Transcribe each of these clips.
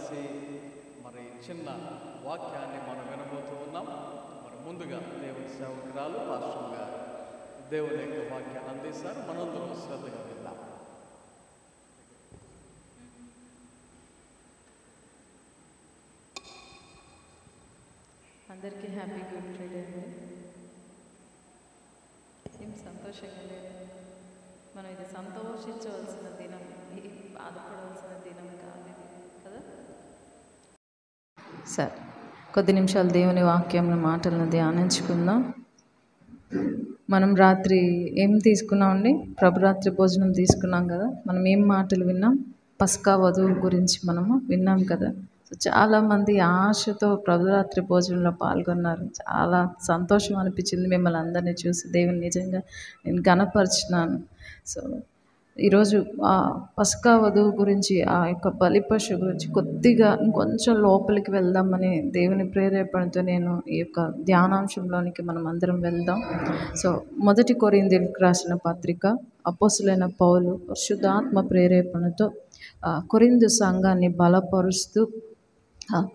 కలిసి మరి చిన్న వాక్యాన్ని మనం వినబోతూ ఉన్నాం. మరి ముందుగా దేవుని సేవకురాలు పాస్టర్ గారు దేవుని యొక్క వాక్యాన్ని అందిస్తారు. మనందరం శ్రద్ధగా విందాం. అందరికీ హ్యాపీ గుడ్ ఫ్రైడే అండి. ఏం సంతోషంగా లేదు. మనం ఇది సంతోషించవలసిన దినం, బాధపడవలసిన దినం కాదు కదా. సరే, కొద్ది నిమిషాలు దేవుని వాక్యం మాటలను ధ్యానించుకుందాం. మనం రాత్రి ఏం తీసుకున్నామండి? ప్రభురాత్రి భోజనం తీసుకున్నాం కదా. మనం ఏం మాటలు విన్నాం? పస్కా వధువు గురించి మనము విన్నాం కదా. సో చాలామంది ఆశతో ప్రభురాత్రి భోజనంలో పాల్గొన్నారు. చాలా సంతోషం అనిపించింది మిమ్మల్ని అందరినీ చూసి. దేవుని నిజంగా నేను ఘనపరిచినాను. సో ఈరోజు ఆ పస్కా వధువు గురించి, ఆ యొక్క బలిపశు గురించి కొద్దిగా ఇంకొంచెం లోపలికి వెళ్దామని దేవుని ప్రేరేపణతో నేను ఈ యొక్క ధ్యానాంశంలోనికి మనం అందరం వెళ్దాం. సో 1 కొరింథీయులకు రాసిన పత్రిక, అపోస్తులైన పౌలు పరిశుద్ధాత్మ ప్రేరేపణతో కొరింథు సంఘాన్ని బలపరుస్తూ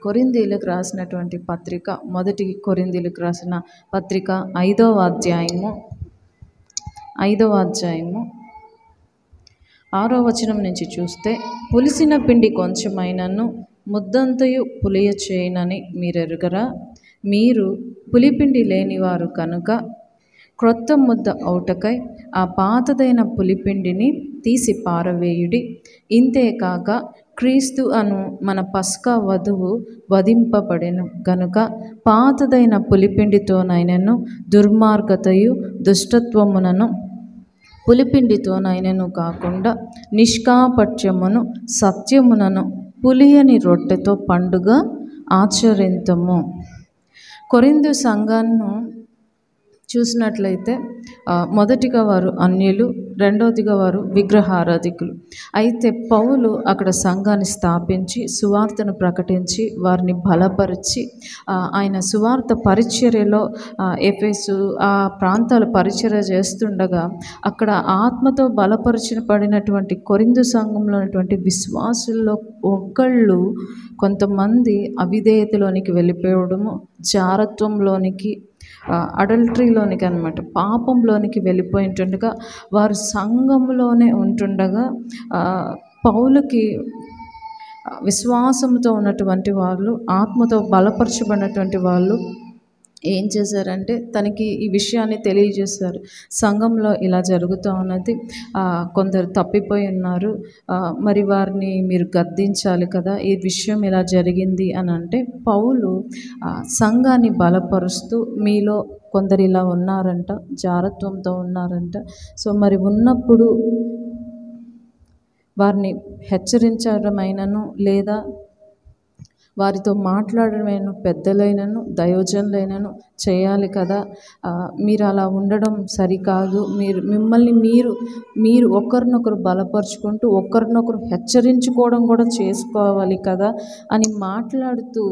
కొరింథీయులకు రాసినటువంటి పత్రిక, 1 కొరింథీయులకు రాసిన పత్రిక 5వ అధ్యాయము 6వ వచనం నుంచి చూస్తే, పులిసిన పిండి కొంచెమైనను ముద్దంతయు పులియ చేయనని మీరెరుగరా? మీరు పులిపిండి లేనివారు కనుక క్రొత్త ముద్ద ఔటకై ఆ పాతదైన పులిపిండిని తీసి పారవేయుడి. ఇంతేకాక క్రీస్తు అను మన పస్కా వధువు వధింపబడెను గనుక పాతదైన పులిపిండితోనైనను దుర్మార్గతయు దుష్టత్వమునను పులిపిండితోనైనను కాకుండా నిష్కాపట్యమును సత్యమునను పులియని రొట్టెతో పండుగ ఆచరింతము. కొరింథు సంఘాన్ని చూసినట్లయితే మొదటిగా వారు అన్యులు, రెండవదిగా వారు విగ్రహారాధికులు. అయితే పౌలు అక్కడ సంఘాన్ని స్థాపించి సువార్తను ప్రకటించి వారిని బలపరిచి ఆయన సువార్త పరిచర్యలో ఎఫెసు ఆ ప్రాంతాల పరిచర్య చేస్తుండగా అక్కడ ఆత్మతో బలపరచబడినటువంటి కొరింథు సంఘంలో ఉన్నటువంటి విశ్వాసుల్లో ఒకళ్ళు కొంతమంది అవిధేయతలోనికి వెళ్ళిపోవడము, జారత్వంలోనికి, అడల్టరీలోనికి అన్నమాట, పాపంలోనికి వెళ్ళిపోయింటుండగా వారు సంఘంలోనే ఉంటుండగా పౌలుకి విశ్వాసంతో ఉన్నటువంటి వాళ్ళు, ఆత్మతో బలపరచబడినటువంటి వాళ్ళు ఏం చేశారంటే తనకి ఈ విషయాన్ని తెలియజేశారు. సంఘంలో ఇలా జరుగుతూ ఉన్నది, కొందరు తప్పిపోయి ఉన్నారు, మరి వారిని మీరు గద్దించాలి కదా, ఈ విషయం ఇలా జరిగింది అని అంటే పౌలు సంఘాన్ని బలపరుస్తూ మీలో కొందరు ఇలా ఉన్నారంట, జారత్వంతో ఉన్నారంట. సో మరి ఉన్నప్పుడు వారిని హెచ్చరించడమైనను లేదా వారితో మాట్లాడమైనను పెద్దలైనను దైవజనులైనను చేయాలి కదా. మీరు అలా ఉండడం సరికాదు. మిమ్మల్ని మీరు ఒకరినొకరు బలపరుచుకుంటూ ఒకరినొకరు హెచ్చరించుకోవడం కూడా చేసుకోవాలి కదా అని మాట్లాడుతూ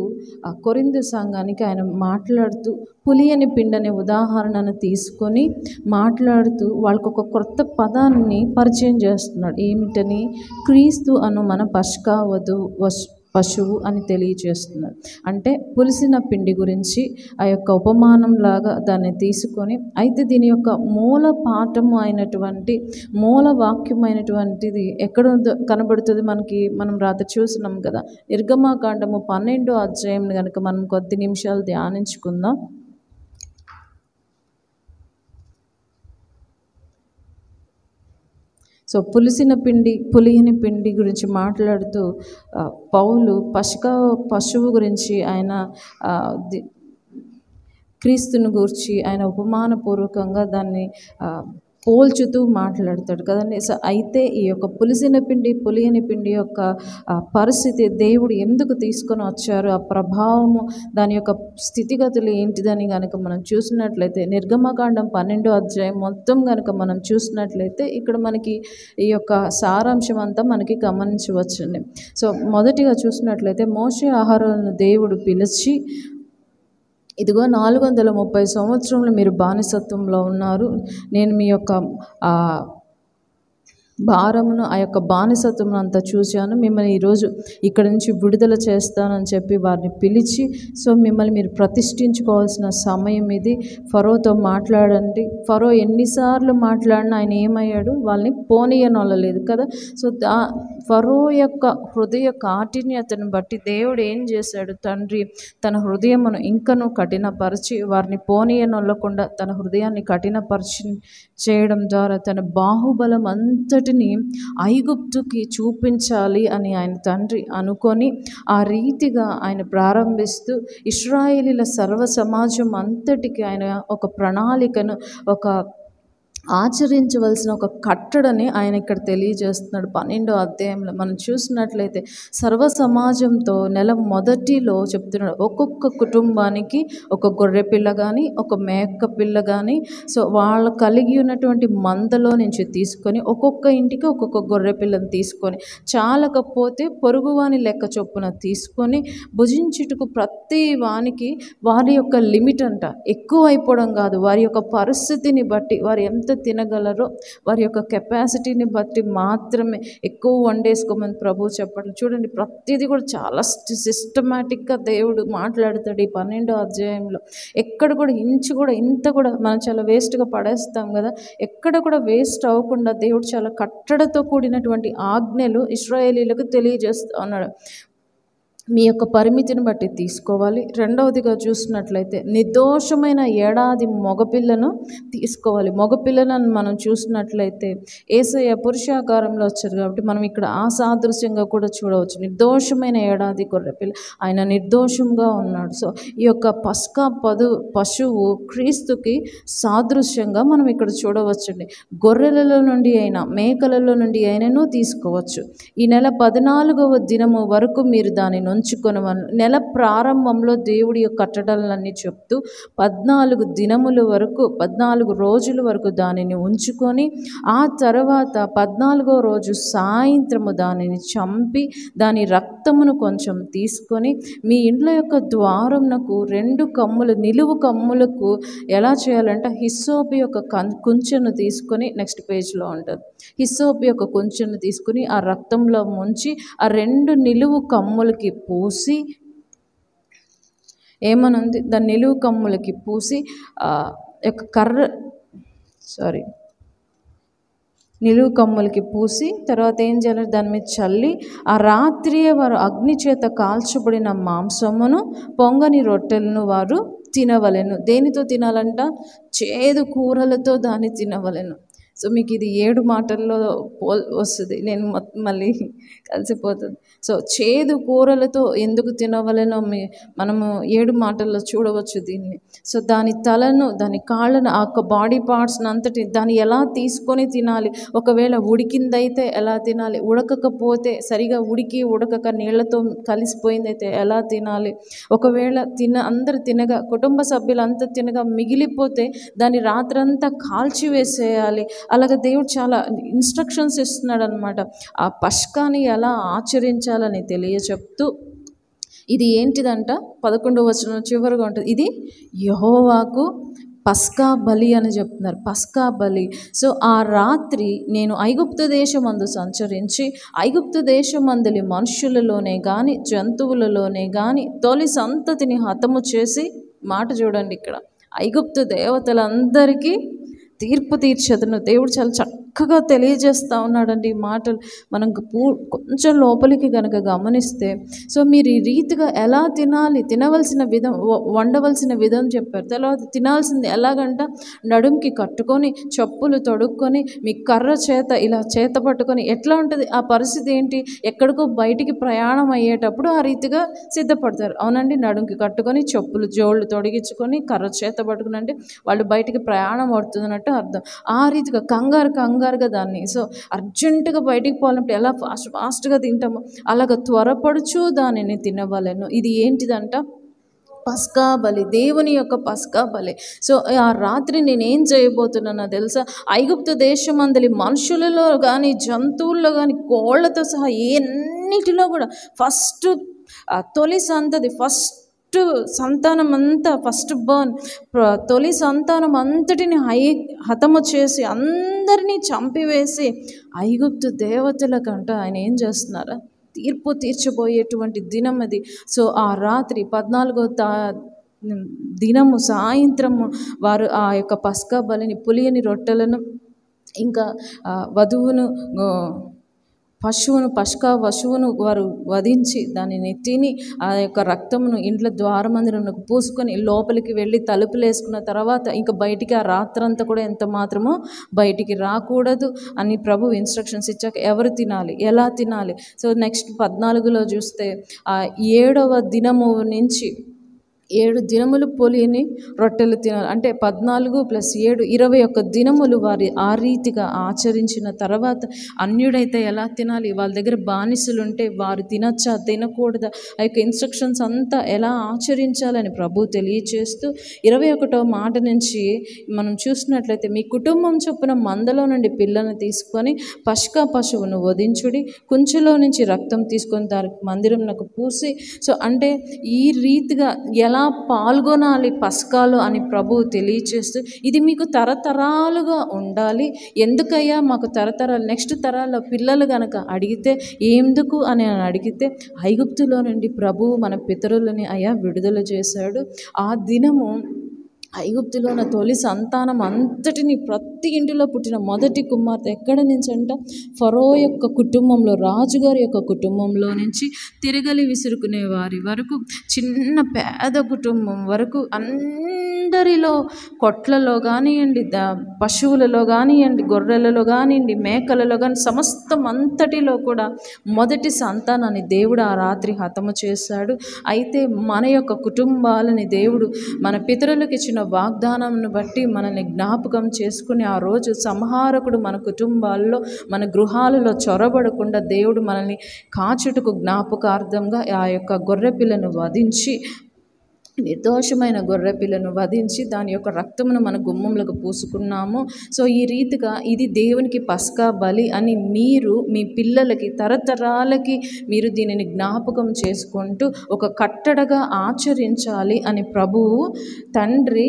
కొరింథు సంఘానికి ఆయన మాట్లాడుతూ పులియని పిండి ఉదాహరణను తీసుకొని మాట్లాడుతూ వాళ్ళకు ఒక కొత్త పదాన్ని పరిచయం చేస్తున్నాడు. ఏమిటని? క్రీస్తు అను మన పస్కా పశువు అని తెలియజేస్తున్నాడు. అంటే పులిసిన పిండి గురించి ఆ యొక్క ఉపమానంలాగా దాన్ని తీసుకొని, అయితే దీని యొక్క మూల పాఠము అయినటువంటి మూల వాక్యం అయినటువంటిది ఎక్కడ కనబడుతుంది మనకి? మనం రాత్రి చూస్తున్నాం కదా, నిర్గమకాండము 12వ అధ్యాయం కనుక మనం కొద్ది నిమిషాలు ధ్యానించుకుందాం. సో పులియని పిండి గురించి మాట్లాడుతూ పౌలు పశువు గురించి ఆయన క్రీస్తుని గూర్చి ఆయన ఉపమానపూర్వకంగా దాన్ని పోల్చుతూ మాట్లాడతాడు కదండి. సో అయితే ఈ యొక్క పులియని పిండి యొక్క పరిస్థితి దేవుడు ఎందుకు తీసుకొని వచ్చారు, ఆ ప్రభావము, దాని యొక్క స్థితిగతులు ఏంటిదని కనుక మనం చూసినట్లయితే నిర్గమకాండం 12వ అధ్యాయం మొత్తం కనుక మనం చూసినట్లయితే ఇక్కడ మనకి ఈ యొక్క సారాంశం అంతా మనకి గమనించవచ్చండి. సో మొదటిగా చూసినట్లయితే మోషే అహరోనును దేవుడు పిలిచి, ఇదిగో 430 సంవత్సరములు మీరు బానిసత్వంలో ఉన్నారు, నేను మీ యొక్క భారమును, ఆ యొక్క బానిసత్వం అంతా చూశాను. మిమ్మల్ని ఈరోజు ఇక్కడ నుంచి విడుదల చేస్తానని చెప్పి వారిని పిలిచి, సో మిమ్మల్ని మీరు ప్రతిష్ఠించుకోవాల్సిన సమయం ఇది. ఫరోతో మాట్లాడండి. ఫరో ఎన్నిసార్లు మాట్లాడినా ఆయన ఏమయ్యాడు? వాళ్ళని పోనీయనొల్లలేదు కదా. సో ఫరో యొక్క హృదయ కాఠిన్యతను బట్టి దేవుడు ఏం చేశాడు? తండ్రి తన హృదయమును ఇంకనూ కఠినపరిచి వారిని పోనీయనొల్లకుండా తన హృదయాన్ని కఠినపరిచి చేయడం ద్వారా తన బాహుబలం అంతటిని ఐగుప్తుకి చూపించాలి అని ఆయన తండ్రి అనుకొని ఆ రీతిగా ఆయన ప్రారంభిస్తూ ఇశ్రాయేలీల సర్వ సమాజం అంతటికి ఆయన ఒక ప్రణాళికను, ఒక ఆచరించవలసిన ఒక కట్టడని ఆయన ఇక్కడ తెలియజేస్తున్నాడు. 12వ అధ్యాయంలో మనం చూసినట్లయితే సర్వ సమాజంతో నెల మొదటిలో చెప్తున్నాడు, ఒక్కొక్క కుటుంబానికి ఒక గొర్రె పిల్ల కానీ ఒక మేక పిల్ల కానీ, సో వాళ్ళు కలిగి ఉన్నటువంటి మందలో నుంచి తీసుకొని ఒక్కొక్క ఇంటికి ఒక్కొక్క గొర్రె పిల్లని తీసుకొని, చాలకపోతే పొరుగువాని లెక్క చొప్పున తీసుకొని భుజించుటకు ప్రతి వానికి వారి యొక్క లిమిట్ అంట, ఎక్కువ అయిపోవడం కాదు, వారి యొక్క పరిస్థితిని బట్టి వారు ఎంత తినగలరో వారి యొక్క కెపాసిటీని బట్టి మాత్రమే ఎక్కువ వండేసుకోమని ప్రభు చెప్పట్లు. చూడండి, ప్రతిదీ కూడా చాలా సిస్టమేటిక్గా దేవుడు మాట్లాడతాడు ఈ 12వ అధ్యాయంలో. ఎక్కడ కూడా ఇంచు కూడా ఇంత కూడా మనం చాలా వేస్ట్గా పడేస్తాం కదా, ఎక్కడ కూడా వేస్ట్ అవ్వకుండా దేవుడు చాలా కట్టడతో కూడినటువంటి ఆజ్ఞలు ఇశ్రాయేలీలకు తెలియజేస్తూ ఉన్నాడు. మీ యొక్క పరిమితిని బట్టి తీసుకోవాలి. రెండవదిగా చూసినట్లయితే నిర్దోషమైన ఏడాది మగపిల్లను తీసుకోవాలి. మగపిల్లను మనం చూసినట్లయితే యేసయ్య పురుషాకారంలో వచ్చారు కాబట్టి మనం ఇక్కడ ఆ సాదృశ్యంగా కూడా చూడవచ్చు. నిర్దోషమైన ఏడాది గొర్రెపిల్ల, ఆయన నిర్దోషంగా ఉన్నాడు. సో ఈ యొక్క పస్కా పశువు క్రీస్తుకి సాదృశ్యంగా మనం ఇక్కడ చూడవచ్చండి. గొర్రెలలో నుండి అయినా మేకలలో నుండి అయినను తీసుకోవచ్చు. ఈ నెల 14వ దినము వరకు మీరు దానిని ఉంచుకొనవలెను. నెల ప్రారంభంలో దేవుడి యొక్క కట్టడలన్నీ చెప్తూ 14 దినముల వరకు 14 రోజుల వరకు దానిని ఉంచుకొని ఆ తర్వాత 14వ రోజు సాయంత్రము దానిని చంపి దాని రక్తమును కొంచెం తీసుకొని మీ ఇండ్ల యొక్క ద్వారమునకు 2 కమ్ములు నిలువు కమ్ములకు ఎలా చేయాలంటే హిస్సోపు యొక్క కుంచెను తీసుకొని, నెక్స్ట్ పేజ్లో ఉంటుంది, హిస్సోపు యొక్క కుంచెను తీసుకుని ఆ రక్తంలో ముంచి ఆ 2 నిలువు కమ్ములకి పూసి, ఏమనుంది దాని నిలువు కమ్ములకి పూసి నిలువు కమ్ములకి పూసి తర్వాత ఏం చేయాలి? దాని మీద చల్లి ఆ రాత్రియే వారు అగ్ని చేత కాల్చబడిన మాంసమును పొంగని రొట్టెలను వారు తినవలెను. దేనితో తినాలంట? చేదు కూరలతో దాన్ని తినవలెను. సో మీకు ఇది 7 మాటల్లో వస్తుంది, నేను మళ్ళీ కలిసిపోతుంది. సో చేదు కూరలతో ఎందుకు తినవలెనో మనము 7 మాటల్లో చూడవచ్చు దీన్ని. సో దాని తలను, దాని కాళ్ళను, ఆ యొక్క బాడీ పార్ట్స్ని అంతటి దాన్ని ఎలా తీసుకొని తినాలి, ఒకవేళ ఉడికిందైతే ఎలా తినాలి, ఉడకకపోతే సరిగా ఉడకక నీళ్లతో కలిసిపోయిందైతే ఎలా తినాలి, ఒకవేళ అందరు తినగా కుటుంబ సభ్యులంతా తినగా మిగిలిపోతే దాన్ని రాత్రంతా కాల్చివేసేయాలి. అలాగే దేవుడు చాలా ఇన్స్ట్రక్షన్స్ ఇస్తున్నాడు అనమాట. ఆ పస్కాని ఎలా ఆచరించాలని తెలియచెప్తూ ఇది ఏంటిదంట 11వ వచనం చివరిగా ఉంటుంది, ఇది యెహోవాకు పస్కా బలి అని చెప్తున్నారు. పస్కా బలి. సో ఆ రాత్రి నేను ఐగుప్తు దేశమందు సంచరించి ఐగుప్తు దేశమందులి మనుషులలోనే కానీ జంతువులలోనే కానీ తొలి సంతతిని హతము చేసి, మాట చూడండి ఇక్కడ, ఐగుప్తు దేవతలందరికీ తీర్పు తీర్చేదను. దేవుడు చాలా చక్కగా తెలియజేస్తూ ఉన్నాడండి ఈ మాటలు. మనం కొంచెం లోపలికి కనుక గమనిస్తే, సో మీరు ఈ రీతిగా ఎలా తినాలి, తినవలసిన విధం, వండవలసిన విధం చెప్పారు. తర్వాత తినాల్సింది ఎలాగంట, నడుంకి కట్టుకొని చెప్పులు తొడుక్కొని మీ కర్ర చేత ఇలా చేత పట్టుకొని, ఎట్లా ఉంటుంది ఆ పరిస్థితి ఏంటి, ఎక్కడికో బయటికి ప్రయాణం అయ్యేటప్పుడు ఆ రీతిగా సిద్ధపడతారు. అవునండి, నడుంకి కట్టుకొని చెప్పులు జోళ్ళు తొడిగించుకొని కర్ర చేత పట్టుకుని, అంటే వాళ్ళు బయటికి ప్రయాణం అవుతున్నట్టు అర్థం. ఆ రీతిగా కంగారుగా దాన్ని, సో అర్జెంటుగా బయటికి పోవాలంటే ఎలా ఫాస్ట్గా తింటామో అలాగ త్వరపడుచు దానిని తినవలెను. ఇది ఏంటిదంట? పస్కా బలి, దేవుని యొక్క పస్కా బలి. సో ఆ రాత్రి నేనేం చేయబోతున్నానో తెలుసా? ఐగుప్తు దేశమందలి మనుషులలో కానీ జంతువుల్లో కానీ కోళ్లతో సహా ఎన్నిటిలో కూడా ఫస్ట్ తొలి సంతతి, ఫస్ట్ సంతానం అంతా ఫస్ట్ బర్న్, తొలి సంతానం అంతటిని హతము చేసి అందరినీ చంపివేసి ఐగుప్తు దేవతలకంట ఆయన ఏం చేస్తున్నారా, తీర్పు తీర్చబోయేటువంటి దినం అది. సో ఆ రాత్రి 14వ దినము సాయంత్రము వారు ఆ యొక్క పస్కా బలిని, పులియని రొట్టెలను, ఇంకా వధువును పశువును వారు వధించి దానిని తిని ఆ యొక్క రక్తమును ఇంట్లో ద్వారమందిరంలోకి పూసుకొని లోపలికి వెళ్ళి తలుపులు వేసుకున్న తర్వాత ఇంకా బయటికి ఆ రాత్రంతా కూడా ఎంత మాత్రమో బయటికి రాకూడదు అని ప్రభు ఇన్స్ట్రక్షన్స్ ఇచ్చాక ఎవరు తినాలి, ఎలా తినాలి. సో నెక్స్ట్ 14లో చూస్తే 7వ దినము నుంచి 7 దినములు పులిని రొట్టెలు తినాలి. అంటే 14 + 7 21 దినములు వారి ఆ రీతిగా ఆచరించిన తర్వాత అన్యుడైతే ఎలా తినాలి, వాళ్ళ దగ్గర బానిసలు ఉంటే వారు తినచ్చా తినకూడదా, ఆ యొక్క ఇన్స్ట్రక్షన్స్ అంతా ఎలా ఆచరించాలని ప్రభు తెలియచేస్తూ 21వ మాట నుంచి మనం చూసినట్లయితే మీ కుటుంబం చొప్పున మందలో నుండి పిల్లను తీసుకొని పస్కా పశువును వధించుడి, కుంచెలో నుంచి రక్తం తీసుకొని దానికి మందిరంకు పూసి. సో అంటే ఈ రీతిగా ఎలా పాల్గొనాలి పస్కాలో అని ప్రభువు తెలియచేస్తూ ఇది మీకు తరతరాలుగా ఉండాలి. ఎందుకయ్యా మాకు తరతరాలు, నెక్స్ట్ తరాల్లో పిల్లలు గనక అడిగితే ఎందుకు అని అడిగితే ఐగుప్తులో నుండి ప్రభువు మన పితరులని అయ్యా విడుదల చేశాడు. ఆ దినము ఐగుప్తులో ఉన్న తొలి సంతానం అంతటిని, ప్రతి ఇంటిలో పుట్టిన మొదటి కుమార్తె ఎక్కడి నుంచి అంట, ఫరో యొక్క కుటుంబంలో, రాజుగారి యొక్క కుటుంబంలో నుంచి తిరగలి విసురుకునే వారి వరకు, చిన్న పేద కుటుంబం వరకు అందరిలో, కొట్లలో కానివ్వండి, పశువులలో కానివ్వండి, గొర్రెలలో కానివ్వండి, మేకలలో కానీ సమస్తం అంతటిలో కూడా మొదటి సంతానాన్ని దేవుడు ఆ రాత్రి హతము చేశాడు. అయితే మన యొక్క కుటుంబాలని దేవుడు మన పితరులకు ఇచ్చిన వాగ్దానంను బట్టి మనల్ని జ్ఞాపకం చేసుకుని ఆ రోజు సంహారకుడు మన కుటుంబాల్లో, మన గృహాలలో చొరబడకుండా దేవుడు మనల్ని కాచుటకు జ్ఞాపకార్థంగా ఆ యొక్క గొర్రెపిల్లను వధించి, నిర్దోషమైన గొర్రెపిల్లను వధించి దాని యొక్క రక్తమును మన గుమ్మంలోకి పూసుకున్నాము. సో ఈ రీతిగా ఇది దేవునికి పస్కా బలి అని మీరు మీ పిల్లలకి తరతరాలకి మీరు దీనిని జ్ఞాపకం చేసుకుంటూ ఒక కట్టడగా ఆచరించాలి అని ప్రభువు తండ్రి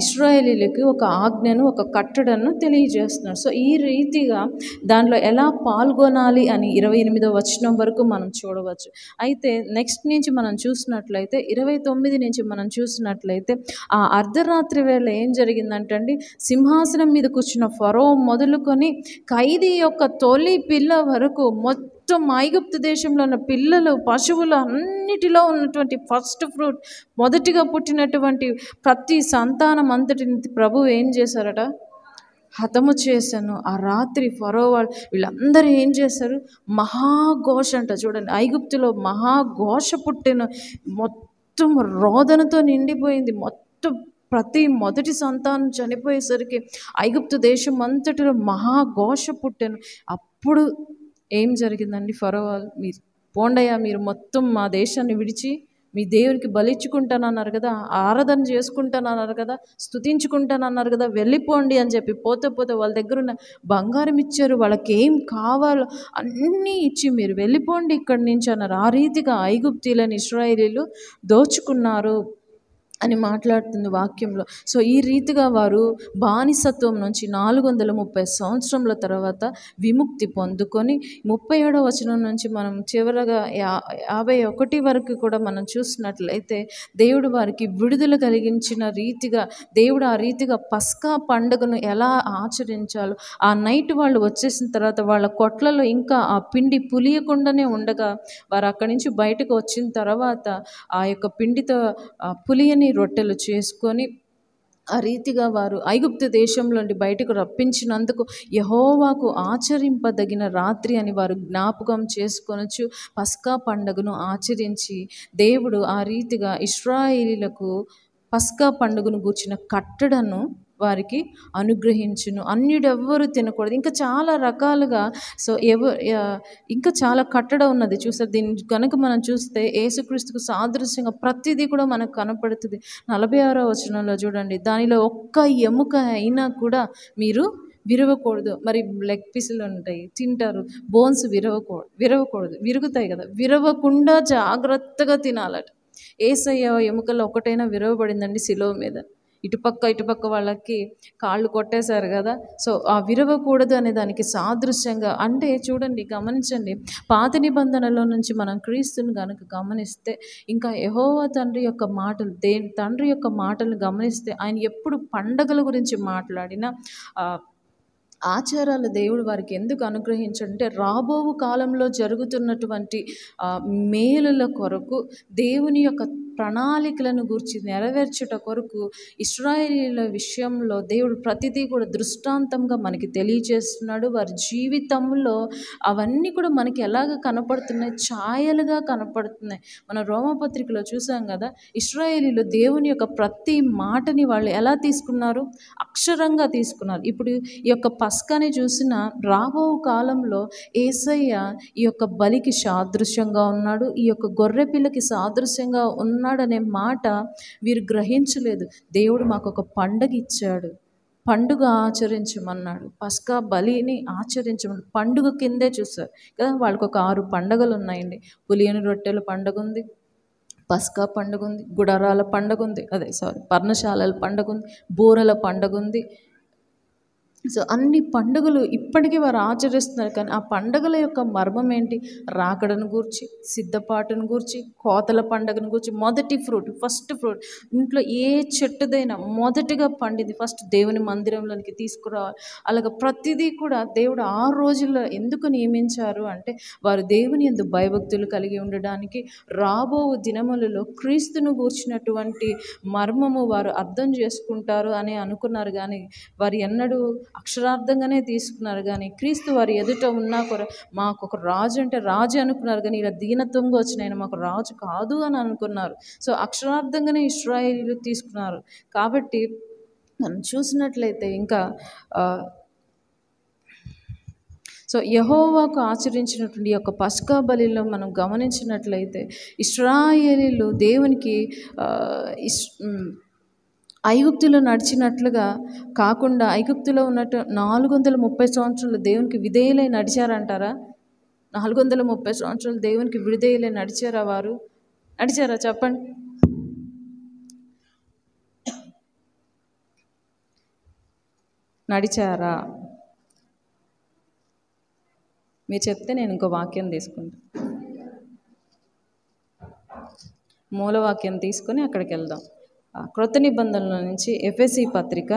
ఇశ్రాయేలీయులకి ఒక ఆజ్ఞను, ఒక కట్టడను తెలియజేస్తున్నారు. సో ఈ రీతిగా దాంట్లో ఎలా పాల్గొనాలి అని 28వ వచనం వరకు మనం చూడవచ్చు. అయితే నెక్స్ట్ నుంచి మనం చూసినట్లయితే 29 నుంచి మనం చూసినట్లయితే ఆ అర్ధరాత్రి వేళ ఏం జరిగిందంటండి, సింహాసనం మీద కూర్చున్న ఫరో మొదలుకొని ఖైదీ యొక్క తొలి పిల్ల వరకు మొత్తం ఐగుప్తు దేశంలో ఉన్న పిల్లలు, పశువులు అన్నిటిలో ఉన్నటువంటి ఫస్ట్ ఫ్రూట్, మొదటిగా పుట్టినటువంటి ప్రతి సంతానం అంతటిని ప్రభు ఏం చేశారట, హతము చేశాను. ఆ రాత్రి ఫరో వాళ్ళు వీళ్ళందరూ ఏం చేశారు, మహాఘోష అంట. చూడండి, ఐగుప్తులో మహాఘోష పుట్టిన, మొత్తం రోదనతో నిండిపోయింది. మొత్తం ప్రతి మొదటి సంతానం చనిపోయేసరికి ఐగుప్తు దేశం అంతటిలో మహాఘోష పుట్టాను. అప్పుడు ఏం జరిగిందండి, ఫరో వాళ్ళు, మీరు పోండయ్యా, మీరు మొత్తం మా దేశాన్ని విడిచి మీ దేవునికి బలిచ్చుకుంటానన్నారు కదా, ఆరాధన చేసుకుంటానన్నారు కదా, స్తుతించుకుంటానన్నారు కదా, వెళ్ళిపోండి అని చెప్పి పోతే వాళ్ళ దగ్గర ఉన్న బంగారం ఇచ్చారు, వాళ్ళకి ఏం కావాలో అన్నీ ఇచ్చి మీరు వెళ్ళిపోండి ఇక్కడి నుంచి అన్నారు. ఆ రీతిగా ఐగుప్తీయులను ఇశ్రాయేలీయులు దోచుకున్నారు అని మాట్లాడుతుంది వాక్యంలో. సో ఈ రీతిగా వారు బానిసత్వం నుంచి 430 సంవత్సరముల తర్వాత విముక్తి పొందుకొని 37వ వచనం నుంచి మనం చివరగా 51 వరకు కూడా మనం చూసినట్లయితే దేవుడు వారికి విడుదల కలిగించిన రీతిగా, దేవుడు ఆ రీతిగా పస్కా పండుగను ఎలా ఆచరించాలో, ఆ నైట్ వాళ్ళు వచ్చేసిన తర్వాత వాళ్ళ కొట్లలో ఇంకా ఆ పిండి పులియకుండానే ఉండగా వారు అక్కడి నుంచి బయటకు వచ్చిన తర్వాత ఆ యొక్క పిండితో పులియని రొట్టెలు చేసుకొని ఆ రీతిగా వారు ఐగుప్తు దేశంలో నుండి బయటకు రప్పించినందుకు యెహోవాకు ఆచరింపదగిన రాత్రి అని వారు జ్ఞాపకం చేసుకొనొచ్చు పస్కా పండుగను ఆచరించి దేవుడు ఆ రీతిగా ఇశ్రాయేలీయులకు పస్కా పండుగను గూర్చిన కట్టడను వారికి అనుగ్రహించును. అన్యుడెవ్వరు తినకూడదు. ఇంకా చాలా రకాలుగా సో ఇంకా చాలా కట్టడ ఉన్నది. చూసారు, దీన్ని కనుక మనం చూస్తే యేసుక్రీస్తుకు సాదృశ్యంగా ప్రతిదీ కూడా మనకు కనపడుతుంది. 46వ వచనంలో చూడండి, దానిలో ఒక్క ఎముక అయినా కూడా మీరు విరవకూడదు. మరి లెగ్ పీసులు ఉంటాయి, తింటారు, బోన్స్ విరవకూడదు, విరుగుతాయి కదా, విరవకుండా జాగ్రత్తగా తినాలట. యేసయ్య ఎముకల్లో ఒకటైనా విరవబడిందండి శిలువ మీద? ఇటుపక్క వాళ్ళకి కాళ్ళు కొట్టేశారు కదా. సో ఆ విరవకూడదు అనే దానికి సాదృశ్యంగా, అంటే చూడండి, గమనించండి, పాత నిబంధనలో నుంచి మనం క్రీస్తుని కనుక గమనిస్తే, ఇంకా యెహోవా తండ్రి యొక్క మాటలు, తండ్రి యొక్క మాటలు గమనిస్తే, ఆయన ఎప్పుడు పండగల గురించి మాట్లాడినా ఆచారాలు దేవుడు వారికి ఎందుకు అనుగ్రహించంటే, రాబో కాలంలో జరుగుతున్నటువంటి మేలుల కొరకు, దేవుని యొక్క ప్రణాళికలను గురించి నెరవేర్చుట కొరకు ఇశ్రాయేలీయుల విషయంలో దేవుడు ప్రతిదీ కూడా దృష్టాంతంగా మనకి తెలియజేస్తున్నాడు. వారి జీవితంలో అవన్నీ కూడా మనకి ఎలాగ కనపడుతున్నాయి? ఛాయలుగా కనపడుతున్నాయి. మన రోమపత్రికలో చూసాం కదా, ఇశ్రాయేలీయులు దేవుని యొక్క ప్రతి మాటని వాళ్ళు ఎలా తీసుకున్నారు? అక్షరంగా తీసుకున్నారు. ఇప్పుడు ఈ యొక్క పస్కాని చూసిన రాబో కాలంలో యేసయ్య ఈ యొక్క బలికి సాదృశ్యంగా ఉన్నాడు, ఈ యొక్క గొర్రె పిల్లకి సాదృశ్యంగా ఉన్నాడనే మాట వీరు గ్రహించలేదు. దేవుడు మాకు ఒక పండగ ఇచ్చాడు, పండుగ ఆచరించమన్నాడు, పస్కా బలిని ఆచరించమన్నాడు. పండుగ కిందే చూస్తారు కదా. వాళ్ళకి ఒక 6 పండుగలు ఉన్నాయండి. పులియని రొట్టెల పండుగ ఉంది, పస్కా పండుగ ఉంది, గుడారాల పండుగ ఉంది, పర్ణశాలల పండుగ ఉంది, బూరల పండుగ ఉంది. సో అన్ని పండుగలు ఇప్పటికీ వారు ఆచరిస్తున్నారు. కానీ ఆ పండుగల యొక్క మర్మం ఏంటి? రాకడను గూర్చి, సిద్ధపాటును గూర్చి, కోతల పండుగను గూర్చి, మొదటి ఫ్రూట్, ఫస్ట్ ఫ్రూట్, ఇంట్లో ఏ చెట్టుదైనా మొదటిగా పండింది ఫస్ట్ దేవుని మందిరంలోనికి తీసుకురావాలి. అలాగ ప్రతిదీ కూడా దేవుడు 6 రోజుల్లో ఎందుకు నియమించారు అంటే, వారు దేవుని యందు భయభక్తులు కలిగి ఉండడానికి, రాబో దినములలో క్రీస్తును గూర్చినటువంటి మర్మము వారు అర్థం చేసుకుంటారు అని అనుకున్నారు. కానీ వారు ఎన్నడూ అక్షరార్థంగానే తీసుకున్నారు. కానీ క్రీస్తు వారి ఎదుట ఉన్నా కూడా మాకు ఒక రాజు అంటే రాజు అనుకున్నారు. కానీ ఇలా దీనత్వంగా వచ్చిన ఆయన మాకు రాజు కాదు అని అనుకున్నారు. సో అక్షరార్థంగానే ఇశ్రాయేలీయులు తీసుకున్నారు. కాబట్టి మనం చూసినట్లయితే ఇంకా సో యెహోవాకు ఆచరించినటువంటి యొక్క పస్కా బలిలో మనం గమనించినట్లయితే, ఇశ్రాయేలీయులు దేవునికి ఐగుప్తులో నడిచినట్లుగా కాకుండా, ఐగుప్తులో ఉన్నట్టు 430 సంవత్సరాలు దేవునికి విధేయులై నడిచారంటారా? 430 సంవత్సరాలు దేవునికి విధేయులై నడిచారా? వారు నడిచారా? చెప్పండి. నడిచారా? మీరు చెప్తే నేను ఇంకో వాక్యం తీసుకుంటాను. మూలవాక్యం తీసుకొని అక్కడికి వెళ్దాం. క్రొత్త నిబంధనల నుంచి ఎఫెసీ పత్రిక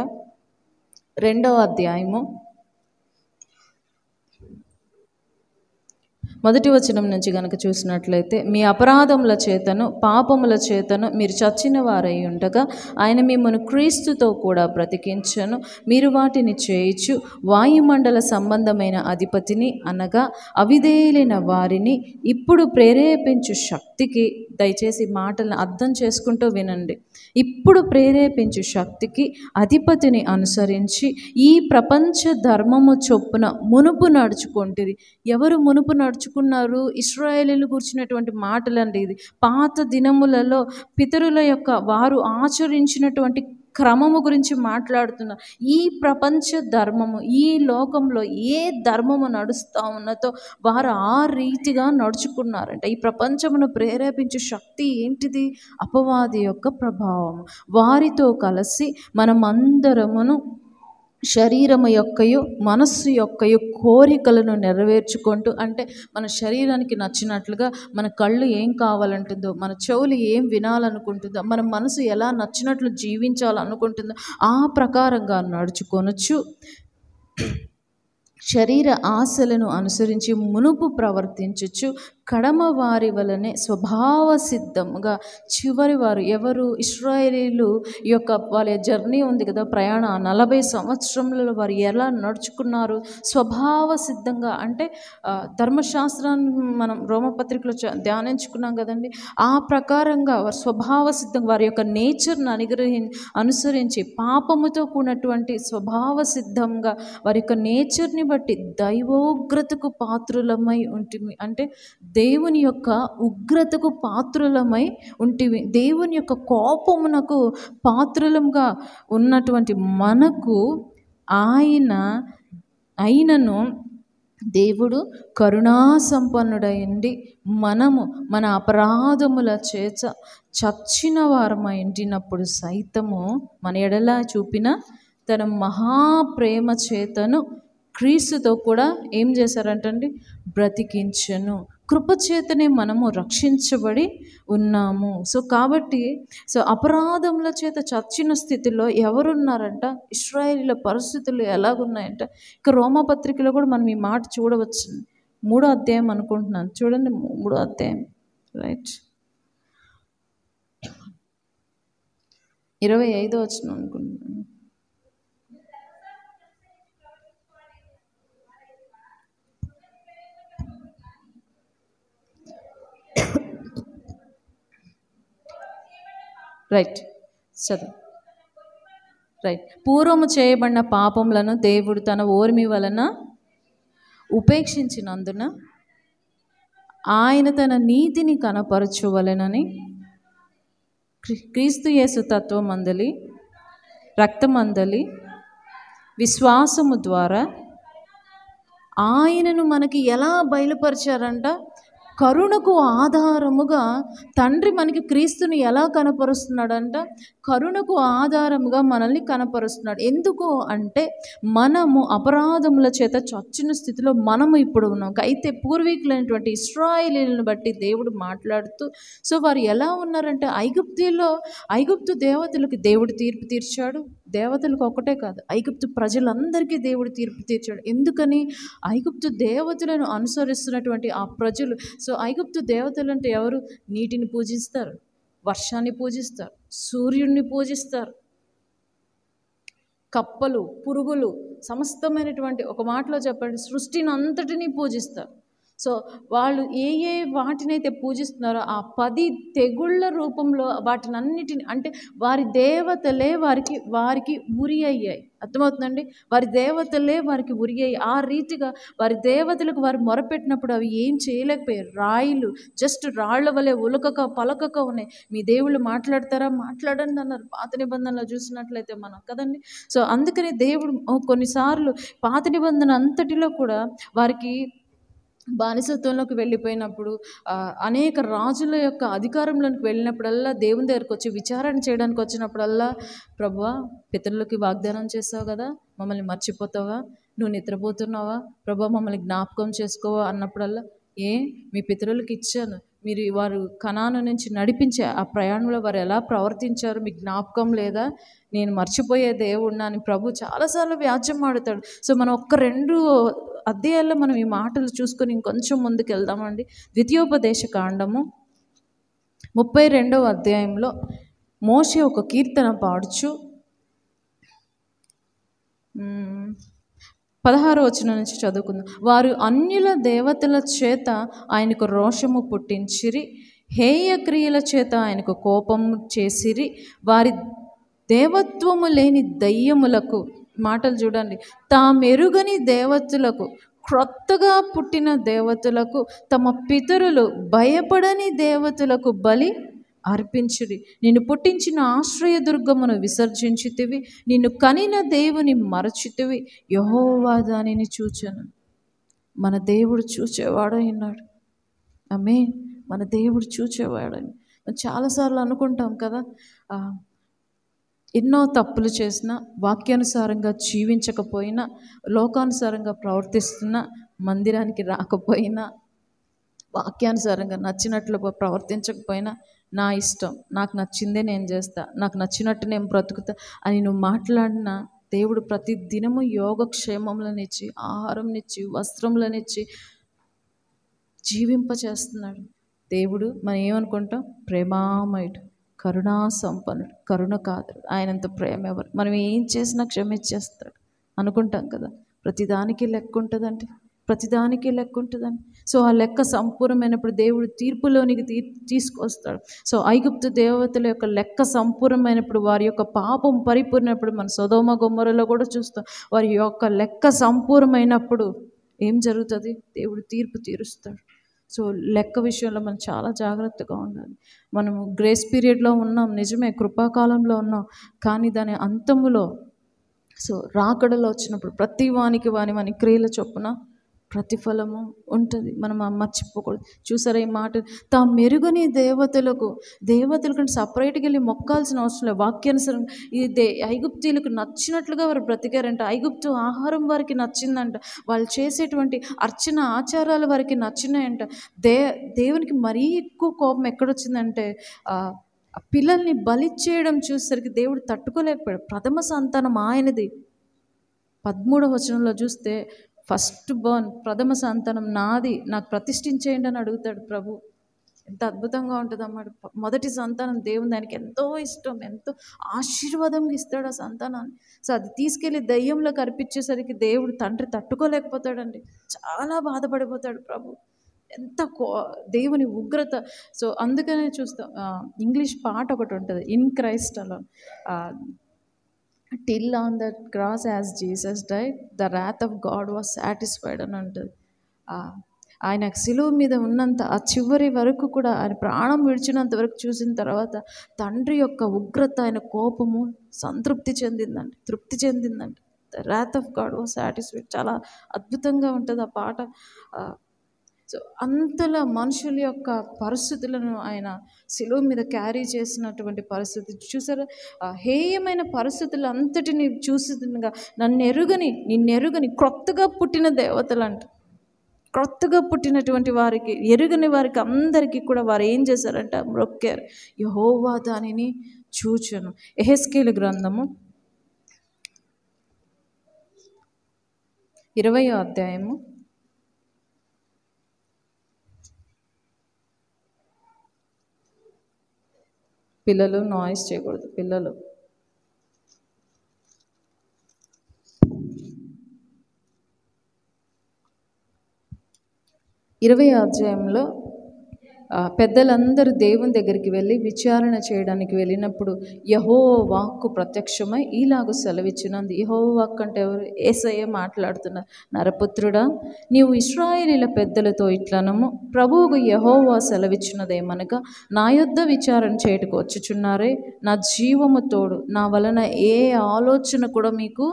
2వ అధ్యాయము 1వ వచనం నుంచి కనుక చూసినట్లయితే, మీ అపరాధముల చేతను పాపముల చేతను మీరు చచ్చిన వారై ఉండగా ఆయన మిమ్మల్ని క్రీస్తుతో కూడా బ్రతికించను. మీరు వాటిని చేయించు వాయుమండల సంబంధమైన అధిపతిని, అనగా అవిధేయులైన వారిని ఇప్పుడు ప్రేరేపించు శక్తికి, దయచేసి మాటలను అర్థం చేసుకుంటూ వినండి, ఇప్పుడు ప్రేరేపించు శక్తికి అధిపతిని అనుసరించి ఈ ప్రపంచ ధర్మము చొప్పున మునుపు నడుచుకుంటుంది. ఎవరు మునుపు నడుచుకున్నారు? ఇశ్రాయేలీయులు గురించినటువంటి మాటలండి ఇది. పాత దినములలో పితరుల యొక్క వారు ఆచరించినటువంటి క్రమము గురించి మాట్లాడుతున్నారు. ఈ ప్రపంచ ధర్మము, ఈ లోకంలో ఏ ధర్మము నడుస్తూ ఉన్నదో వారు ఆ రీతిగా నడుచుకున్నారంట. ఈ ప్రపంచమును ప్రేరేపించే శక్తి ఏంటిది? అపవాది యొక్క ప్రభావం. వారితో కలిసి మనమందరమును శరీరము యొక్కయు మనస్సు యొక్కయు కోరికలను నెరవేర్చుకుంటూ, అంటే మన శరీరానికి నచ్చినట్లుగా మన కళ్ళు ఏం కావాలంటుందో, మన చెవులు ఏం వినాలనుకుంటుందో, మన మనసు ఎలా నచ్చినట్లు జీవించాలనుకుంటుందో ఆ ప్రకారంగా నడుచుకొనొచ్చు. శరీర ఆశలను అనుసరించి మునుపు ప్రవర్తించచ్చు. కడమ వారి వలనే స్వభావ సిద్ధంగా, చివరి వారు ఎవరు? ఇశ్రాయేలీయులు ఈ యొక్క వాళ్ళ జర్నీ ఉంది కదా, ప్రయాణం 40 సంవత్సరంలో వారు ఎలా నడుచుకున్నారు? స్వభావ సిద్ధంగా, అంటే ధర్మశాస్త్రాన్ని మనం రోమపత్రికలో ధ్యానించుకున్నాం కదండి. ఆ ప్రకారంగా వారు స్వభావ సిద్ధంగా వారి యొక్క నేచర్ని అనుసరించి పాపముతో కూడినటువంటి స్వభావ సిద్ధంగా వారి యొక్క నేచర్ని బట్టి దైవోగ్రతకు పాత్రులమై ఉంటుంది. అంటే దేవుని యొక్క ఉగ్రతకు పాత్రులమై ఉంటివి. దేవుని యొక్క కోపమునకు పాత్రులంగా ఉన్నటువంటి మనకు ఆయనను దేవుడు కరుణా సంపన్నుడైండి మనము మన అపరాధముల చేత చచ్చిన వారమైండినప్పుడు సైతము మన ఎడల చూపిన తన మహాప్రేమ చేతను క్రీస్తుతో కూడా ఏం చేశారంటండి, బ్రతికించను. కృపచేతనే మనము రక్షించబడి ఉన్నాము. కాబట్టి అపరాధముల చేత చచ్చిన స్థితిలో ఎవరున్నారంట? ఇశ్రాయేలీల పరిస్థితులు ఎలాగున్నాయంట? ఇక రోమపత్రికలో కూడా మనం ఈ మాట చూడవచ్చు. 3వ అధ్యాయం అనుకుంటున్నాను, చూడండి 3వ అధ్యాయం, రైట్, 25వ వచనం అనుకుంటున్నాను. రైట్, చదువు. రైట్. పూర్వము చేయబడిన పాపములను దేవుడు తన ఓర్మి వలన ఉపేక్షించినందున ఆయన తన నీతిని కనపరచువలెనని క్రీస్తు యేసు తత్వమందలి రక్తమందలి విశ్వాసము ద్వారా ఆయనను మనకి ఎలా బయలుపరిచారంట? కరుణకు ఆధారముగా తండ్రి మనకి క్రీస్తుని ఎలా కనపరుస్తున్నాడంట? కరుణకు ఆధారముగా మనల్ని కనపరుస్తున్నాడు. ఎందుకు అంటే మనము అపరాధముల చేత చచ్చిన స్థితిలో మనము ఇప్పుడు ఉన్నాం. అయితే పూర్వీకులైనటువంటి ఇశ్రాయేలీలను బట్టి దేవుడు మాట్లాడుతూ వారు ఎలా ఉన్నారంటే ఐగుప్తు దేవతలకు దేవుడు తీర్పు తీర్చాడు. దేవతలకు ఒక్కటే కాదు, ఐగుప్తు ప్రజలందరికీ దేవుడు తీర్పు తీర్చాడు. ఎందుకని? ఐగుప్తు దేవతలను అనుసరిస్తున్నటువంటి ఆ ప్రజలు. ఐగుప్తు దేవతలు అంటే ఎవరు? నీటిని పూజిస్తారు, వర్షాన్ని పూజిస్తారు, సూర్యుడిని పూజిస్తారు, కప్పలు, పురుగులు, సమస్తమైనటువంటి, ఒక మాటలో చెప్పండి, సృష్టిని అంతటినీ పూజిస్తారు. వాళ్ళు ఏ వాటినైతే పూజిస్తున్నారో ఆ 10 తెగుళ్ళ రూపంలో వాటినన్నిటిని, అంటే వారి దేవతలే వారికి ఉరి అయ్యాయి. అర్థమవుతుందండి? వారి దేవతలే వారికి ఉరి అయ్యాయి. ఆ రీతిగా వారి దేవతలకు వారు మొరపెట్టినప్పుడు అవి ఏం చేయలేకపోయారు. రాయిలు జస్ట్ రాళ్ల వలె ఉలకక పలకక ఉన్నాయి. మీ దేవుళ్ళు మాట్లాడతారా? మాట్లాడండి అన్నారు పాత నిబంధనలో చూసినట్లయితే మనం కదండి. అందుకని దేవుడు కొన్నిసార్లు పాత నిబంధన అంతటిలో కూడా వారికి బానిసత్వంలోకి వెళ్ళిపోయినప్పుడు, అనేక రాజుల యొక్క అధికారంలోకి వెళ్ళినప్పుడల్లా, దేవుని దగ్గరకు వచ్చి విచారణ చేయడానికి వచ్చినప్పుడల్లా, ప్రభువా, పితరులకి వాగ్దానం చేస్తావు కదా, మమ్మల్ని మర్చిపోతావా? నువ్వు నిద్రపోతున్నావా? ప్రభువా, మమ్మల్ని జ్ఞాపకం చేసుకోవా అన్నప్పుడల్లా, మీ పితరులకు ఇచ్చాను, వారు కనాను నుంచి నడిపించే ఆ ప్రయాణంలో వారు ఎలా ప్రవర్తించారు మీకు జ్ఞాపకం లేదా? నేను మర్చిపోయే దేవుడినా అని ప్రభు చాలాసార్లు వ్యాజ్యం ఆడుతాడు. మనం 1-2 అధ్యాయాల్లో మనం ఈ మాటలు చూసుకొని ఇంకొంచెం ముందుకు వెళ్దామండి. ద్వితీయోపదేశ కాండము 32వ అధ్యాయంలో మోషే ఒక కీర్తన పాడుచు 16వ వచనం నుంచి చదువుకుందాం. వారు అన్యుల దేవతల చేత ఆయనకు రోషము పుట్టించిరి, హేయ క్రియల చేత ఆయనకు కోపము చేసిరి. వారి దేవత్వము లేని దయ్యములకు, మాటలు చూడండి, తామెరుగని దేవతలకు, క్రొత్తగా పుట్టిన దేవతలకు, తమ పితరులు భయపడని దేవతలకు బలి అర్పించుడి. నిన్ను పుట్టించిన ఆశ్రయదుర్గమును విసర్జించితివి, నిన్ను కనిన దేవుని మరచితివి, యెహోవా దానిని చూచెను. మన దేవుడు చూచేవాడై ఉన్నాడు. ఆమేన్. మన దేవుడు చూచేవాడని చాలాసార్లు అనుకుంటాం కదా, ఎన్నో తప్పులు చేసినా, వాక్యానుసారంగా జీవించకపోయినా, లోకానుసారంగా ప్రవర్తిస్తున్నా, మందిరానికి రాకపోయినా, వాక్యానుసారంగా నచ్చినట్లు ప్రవర్తించకపోయినా, నా ఇష్టం, నాకు నచ్చిందే నేను చేస్తా, నాకు నచ్చినట్టు నేను బ్రతుకుతా అని నువ్వు మాట్లాడినా, దేవుడు ప్రతి దినము యోగక్షేమములనిచ్చి, ఆహారంనిచ్చి, వస్త్రములనిచ్చి జీవింపచేస్తున్నాడు. దేవుడు మనం ఏమనుకుంటాం? ప్రేమామయుడు, కరుణా సంపన్నుడు, కరుణ కాదుడు, ఆయనంత ప్రేమ ఎవరు? మనం ఏం చేసినా క్షమించేస్తాడు అనుకుంటాం కదా. ప్రతిదానికి లెక్క ఉంటుందండి, ప్రతిదానికి లెక్క ఉంటుందండి. ఆ లెక్క సంపూర్ణమైనప్పుడు దేవుడు తీర్పులోనికి తీసుకొస్తాడు. ఐగుప్తు దేవతల యొక్క లెక్క సంపూర్ణమైనప్పుడు, వారి యొక్క పాపం పరిపూర్ణమైనప్పుడు, మన సొదొమ గొమొర్రాలో కూడా చూస్తాం, వారి యొక్క లెక్క సంపూర్ణమైనప్పుడు ఏం జరుగుతుంది? దేవుడు తీర్పు తీరుస్తాడు. లెక్క విషయంలో మనం చాలా జాగ్రత్తగా ఉండాలి. మనము గ్రేస్ పీరియడ్లో ఉన్నాం, నిజమే, కృపాకాలంలో ఉన్నాం, కానీ దాని అంతములో రాకడలో వచ్చినప్పుడు ప్రతి వానికి వాని క్రియల చొప్పున ప్రతిఫలము ఉంటుంది. మనం మర్చిపోకూడదు. చూసారా ఈ మాట, తా మెరుగని దేవతలకు సపరేట్గా వెళ్ళి మొక్కాల్సిన అవసరం లేదు. వాక్యానుసారం ఈ ఐగుప్తీయులకు నచ్చినట్లుగా వారు బ్రతికారంట. ఐగుప్తు ఆహారం వారికి నచ్చిందంట. వాళ్ళు చేసేటువంటి అర్చన ఆచారాలు వారికి నచ్చినాయంట. దేవునికి మరీ ఎక్కువ కోపం ఎక్కడొచ్చిందంటే పిల్లల్ని బలిచ్చేయడం చూసేసరికి దేవుడు తట్టుకోలేకపోయాడు. ప్రథమ సంతానం ఆయనది. 13వ వచనంలో చూస్తే ఫస్ట్ బర్న్, ప్రథమ సంతానం నాది, నాకు ప్రతిష్ఠించేయండి అని అడుగుతాడు ప్రభు. ఎంత అద్భుతంగా ఉంటుంది అన్నమాట. మొదటి సంతానం దేవుని దానికి ఎంతో ఇష్టం, ఎంతో ఆశీర్వాదంగా ఇస్తాడు ఆ సంతానాన్ని. సో అది తీసుకెళ్ళి దయ్యంలోకి అర్పించేసరికి దేవుడు తండ్రి తట్టుకోలేకపోతాడండి. చాలా బాధపడిపోతాడు ప్రభు. ఎంత దేవుని ఉగ్రత. సో అందుకనే చూస్తాం, ఇంగ్లీష్ పాట ఒకటి ఉంటుంది, in Christ alone, till on the cross as Jesus died the wrath of God was satisfied అని ఉంటుంది. ఆయన శిలువ మీద ఉన్నంత ఆ చివరి వరకు కూడా, ఆయన ప్రాణం విడిచినంత వరకు చూసిన తర్వాత తండ్రి యొక్క ఉగ్రత, ఆయన కోపము తృప్తి చెందిందండి. The wrath of God was satisfied. చాలా అద్భుతంగా ఉంటుంది ఆ పాట. సో అంతలా మనుషుల యొక్క పరిస్థితులను ఆయన శిలువ మీద క్యారీ చేసినటువంటి పరిస్థితి చూసారా. హేయమైన పరిస్థితులు అంతటిని చూసిగా నిన్నెరుగని క్రొత్తగా పుట్టిన దేవతలు అంట. క్రొత్తగా పుట్టినటువంటి వారికి, ఎరుగని వారికి అందరికీ కూడా వారు ఏం చేశారంట, మ్రొక్కారు. యెహోవా దానిని చూచెను. యెహెజ్కేలు గ్రంథము 20వ అధ్యాయము 20 నాయిస్ చేయకూడదు పిల్లలు. 20వ అధ్యాయంలో పెద్దలందరూ దేవుని దగ్గరికి వెళ్ళి విచారణ చేయడానికి వెళ్ళినప్పుడు యెహోవా వాక్కు ప్రత్యక్షమై ఈలాగు సెలవిచ్చినంది. యెహోవా వాక్కు అంటే ఎవరు? యేసయ్య మాట్లాడుతున్నారు. నరపుత్రుడా, నీవు ఇశ్రాయేలీల పెద్దలతో ఇట్లనము, ప్రభువుకు యెహోవా సెలవిచ్చినదేమనగా, నా యొద్ద విచారణ చేయుటకు వచ్చుచున్నారే, నా జీవము తోడు, నా వలన ఏ ఆలోచన కూడా మీకు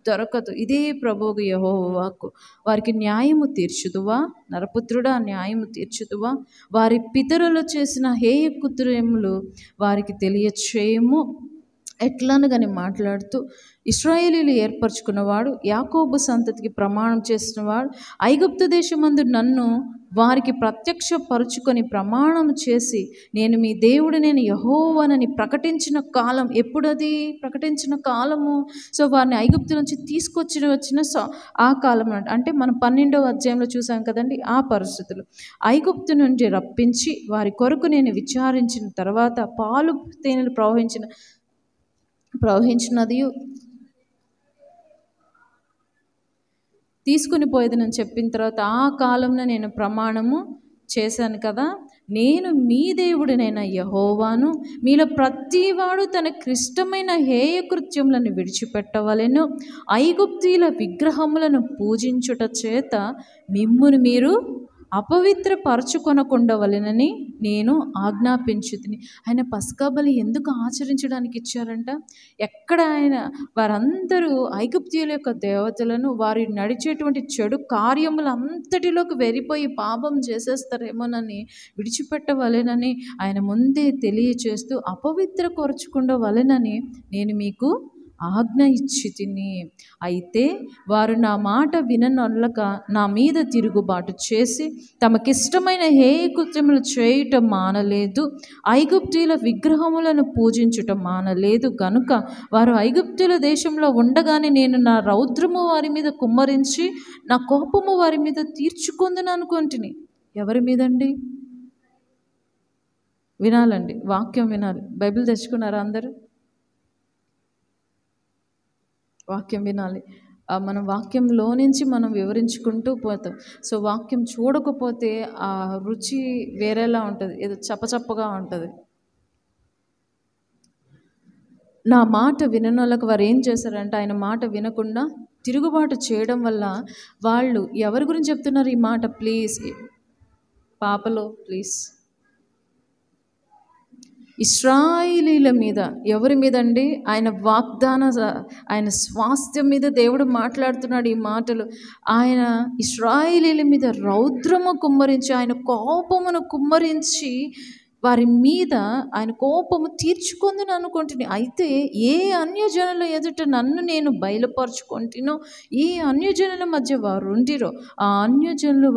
దొరకదు. ఇదే ప్రభువుకు యెహోవా వాక్కు. వారికి న్యాయము తీర్చుదువా? నరపుత్రుడా, న్యాయము తీర్చుదువా? వారి పితరులు చేసిన హేయ కృత్యములు వారికి తెలియచేయము. ఎట్లనగాని మాట్లాడుతూ, ఇశ్రాయేలీలు ఏర్పరచుకున్నవాడు, యాకోబు సంతతికి ప్రమాణం చేసినవాడు, ఐగుప్తు దేశమందు నన్ను వారికి ప్రత్యక్షపరుచుకొని ప్రమాణం చేసి, నేను మీ దేవుడు, నేను యెహోవానని ప్రకటించిన కాలం. ఎప్పుడది ప్రకటించిన కాలము? సో వారిని ఐగుప్తు నుంచి తీసుకొచ్చిన ఆ కాలం అంటే మనం 12వ అధ్యాయంలో చూసాం కదండి. ఆ పరిస్థితులు ఐగుప్తు నుండి రప్పించి వారి కొరకు నేను విచారించిన తర్వాత పాలు తేనెలు ప్రవహించినది తీసుకుని పోయేదని చెప్పిన తర్వాత ఆ కాలంలో నేను ప్రమాణము చేశాను కదా, నేను మీ దేవుడినైన యెహోవాను, మీలో ప్రతివాడు తన క్లిష్టమైన హేయ కృత్యములను విడిచిపెట్టవలెను, ఐగుప్తీయుల విగ్రహములను పూజించుట చేత మిమ్మును మీరు అపవిత్రపరచుకొనకుండవలెనని నేను ఆజ్ఞాపించుతిని. ఆయన పస్కా బలి ఎందుకు ఆచరించడానికి ఇచ్చారంట? ఎక్కడ ఆయన వారందరూ ఐగుప్తీయుల యొక్క దేవతలను, వారి నడిచేటువంటి చెడు కార్యములు అంతటిలోకి వెరిపోయి పాపం చేసేస్తారేమోనని విడిచిపెట్టవలెనని ఆయన ముందే తెలియచేస్తూ, అపవిత్రపరచుకుండవలెనని నేను మీకు ఆజ్ఞ ఇచ్చి తిని. అయితే వారు నా మాట విననొల్లక నా మీద తిరుగుబాటు చేసి తమకిష్టమైన హేయ కృత్యములు చేయుట మానలేదు, ఐగుప్తీయుల విగ్రహములను పూజించుట మానలేదు. గనుక వారు ఐగుప్తుల దేశంలో ఉండగానే నేను నా రౌద్రము వారి మీద కుమ్మరించి నా కోపము వారి మీద తీర్చుకుందును అనుకుంటుని. ఎవరి మీదండి? వినాలండి, వాక్యం వినాలి. బైబిల్ తెచ్చుకున్నారా అందరూ? వాక్యం వినాలి. మనం వాక్యంలో నుంచి మనం వివరించుకుంటూ పోతాం. సో వాక్యం చూడకపోతే ఆ రుచి వేరేలా ఉంటుంది, ఏదో చప్పచప్పగా ఉంటుంది. నా మాట విననోళ్ళకు వారు ఏం చేశారంటే, ఆయన మాట వినకుండా తిరుగుబాటు చేయడం వల్ల వాళ్ళు ఎవరి గురించి చెప్తున్నారు ఈ మాట? ప్లీజ్ పాపలో ప్లీజ్ ఇశ్రాయేలీల మీద, ఎవరి మీద అండి? ఆయన ఆయన స్వాస్థ్యం మీద దేవుడు మాట్లాడుతున్నాడు ఈ మాటలు. ఆయన ఇశ్రాయేలీల మీద రౌద్రము కుమ్మరించి, ఆయన కోపమును కుమ్మరించి వారి మీద ఆయన కోపము తీర్చుకుందని అనుకుంటుని. అయితే ఏ అన్యజనుల ఎదుట నన్ను నేను బయలుపరుచుకుంటునో, ఏ అన్యజనుల మధ్య వారు ఉండిరో, ఆ అన్యజనులలో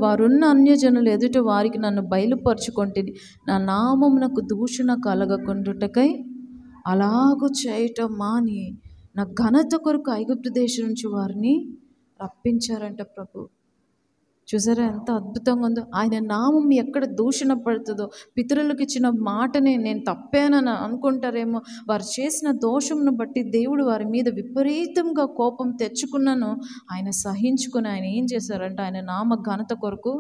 వారున్న అన్యజనులు ఎదుట వారికి నన్ను బయలుపరుచుకొంటిని, నా నామమునకు దూషణ కలగకుండుటకై అలాగూ చేయటం మాని నా ఘనత కొరకు ఐగుప్తు దేశం నుంచి వారిని రప్పించారంట ప్రభు. చూసారా ఎంత అద్భుతంగా ఉందో? ఆయన నామం ఎక్కడ దూషణ పడుతుందో, పితరులకు ఇచ్చిన మాటని నేను తప్పానని అనుకుంటారేమో, వారు చేసిన దోషంను బట్టి దేవుడు వారి మీద విపరీతంగా కోపం తెచ్చుకున్నాను. ఆయన సహించుకుని ఆయన ఏం చేశారంటే, ఆయన నామ ఘనత కొరకు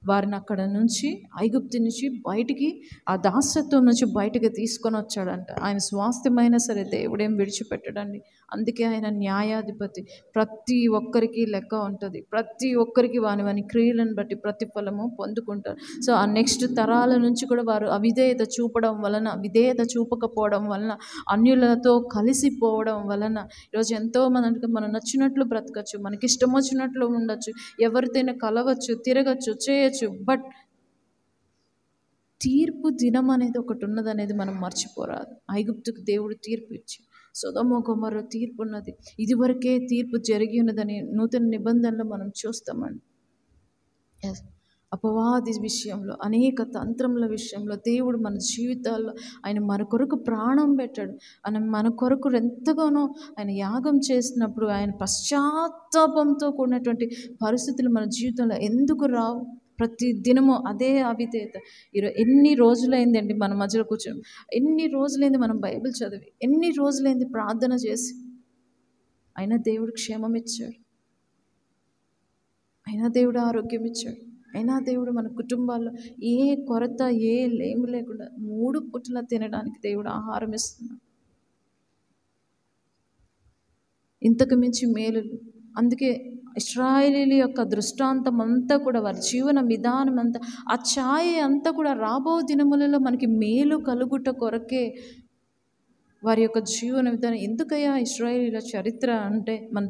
వారిని అక్కడ నుంచి, ఐగుప్తు నుంచి బయటికి, ఆ దాసత్వం నుంచి బయటికి తీసుకొని వచ్చాడంట. ఆయన స్వాస్థ్యమైనా సరే దేవుడేం విడిచిపెట్టడండి. అందుకే ఆయన న్యాయాధిపతి. ప్రతి ఒక్కరికి లెక్క ఉంటుంది. ప్రతి ఒక్కరికి వాని క్రియలను బట్టి ప్రతిఫలము పొందుకుంటారు. సో ఆ నెక్స్ట్ తరాల నుంచి కూడా వారు అవిధేయత చూపడం వలన, విధేయత చూపకపోవడం వలన, అన్యులతో కలిసిపోవడం వలన ఈరోజు ఎంతోమంది మనం నచ్చినట్లు బ్రతకచ్చు, మనకి ఇష్టం వచ్చినట్లు ఉండొచ్చు, ఎవరితోనే కలవచ్చు, తిరగచ్చు, చేయొచ్చు. బట్ తీర్పు దినం అనేది ఒకటి ఉన్నదనేది మనం మర్చిపోరాదు. ఐగుప్తుకు దేవుడు తీర్పు ఇచ్చి, సొదొమ గొమొర్రా తీర్పు ఉన్నది. ఇదివరకే తీర్పు జరిగి ఉన్నదని నూతన నిబంధనలో మనం చూస్తామండి. అపవాది విషయంలో, అనేక తంత్రముల విషయంలో దేవుడు మన జీవితాల్లో ఆయన మన కొరకు ప్రాణం పెట్టాడు. ఆయన మన కొరకు ఎంతగానో ఆయన యాగం చేసినప్పుడు ఆయన పశ్చాత్తాపంతో కూడినటువంటి పరిస్థితులు మన జీవితంలో ఎందుకు రావు? ప్రతి దినము అదే అవిధేయత. ఎన్ని రోజులైందండి మన మధ్యలో కూర్చొని, ఎన్ని రోజులైంది మనం బైబిల్ చదివి, ఎన్ని రోజులైంది ప్రార్థన చేసి, అయినా దేవుడు క్షేమం ఇచ్చాడు, అయినా దేవుడు ఆరోగ్యం ఇచ్చాడు, అయినా దేవుడు మన కుటుంబాల్లో ఏ కొరత, ఏ లేమి లేకుండా 3 పూటలా తినడానికి దేవుడు ఆహారం ఇస్తున్నాడు. ఇంతకు మించి మేలులు. అందుకే ఇశ్రాయేలీయుల యొక్క దృష్టాంతం అంతా కూడా, వారి జీవన విధానం అంతా, ఆ ఛాయ అంతా కూడా రాబో దినములలో మనకి మేలు కలుగుట కొరకే వారి యొక్క జీవన విధానం. ఎందుకయ్యా ఇశ్రాయేలీయుల చరిత్ర అంటే, మన